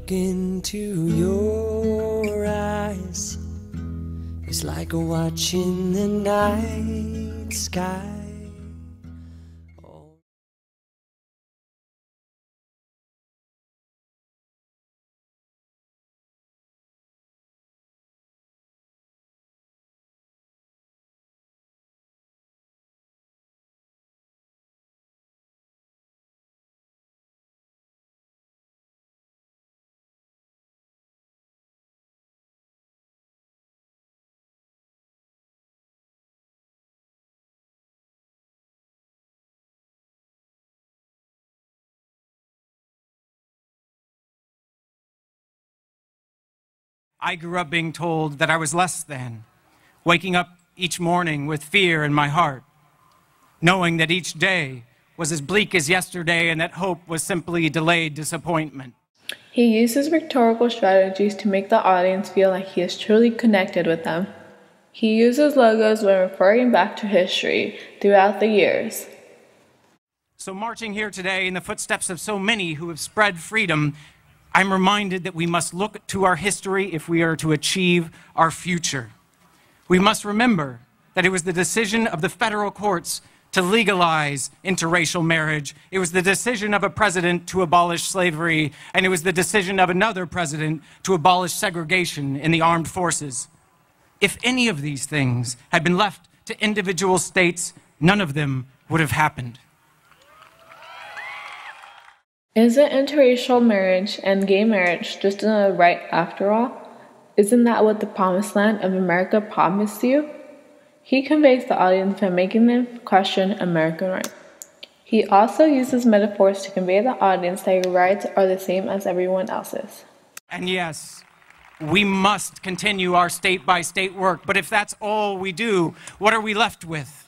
look into your eyes, it's like watching the night sky. I grew up being told that I was less than, waking up each morning with fear in my heart, knowing that each day was as bleak as yesterday and that hope was simply delayed disappointment. He uses rhetorical strategies to make the audience feel like he is truly connected with them. He uses logos when referring back to history throughout the years. So marching here today in the footsteps of so many who have spread freedom, I'm reminded that we must look to our history if we are to achieve our future. We must remember that it was the decision of the federal courts to legalize interracial marriage. It was the decision of a president to abolish slavery, and it was the decision of another president to abolish segregation in the armed forces. If any of these things had been left to individual states, none of them would have happened. Isn't interracial marriage and gay marriage just another right after all? Isn't that what the promised land of America promised you? He conveys the audience by making them question American rights. He also uses metaphors to convey the audience that your rights are the same as everyone else's. And yes, we must continue our state-by-state work, but if that's all we do, what are we left with?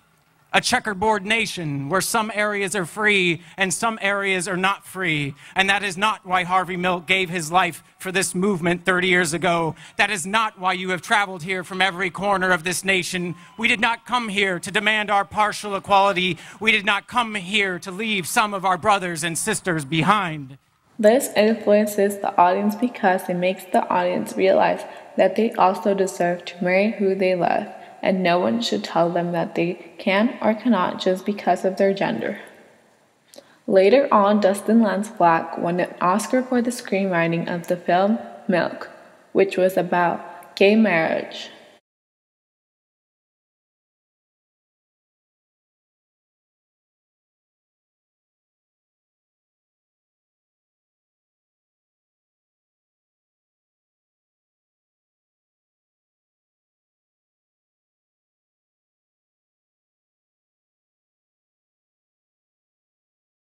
A checkerboard nation where some areas are free and some areas are not free. And that is not why Harvey Milk gave his life for this movement 30 years ago. That is not why you have traveled here from every corner of this nation. We did not come here to demand our partial equality. We did not come here to leave some of our brothers and sisters behind. This influences the audience because it makes the audience realize that they also deserve to marry who they love, and no one should tell them that they can or cannot just because of their gender. Later on, Dustin Lance Black won an Oscar for the screenwriting of the film Milk, which was about gay marriage.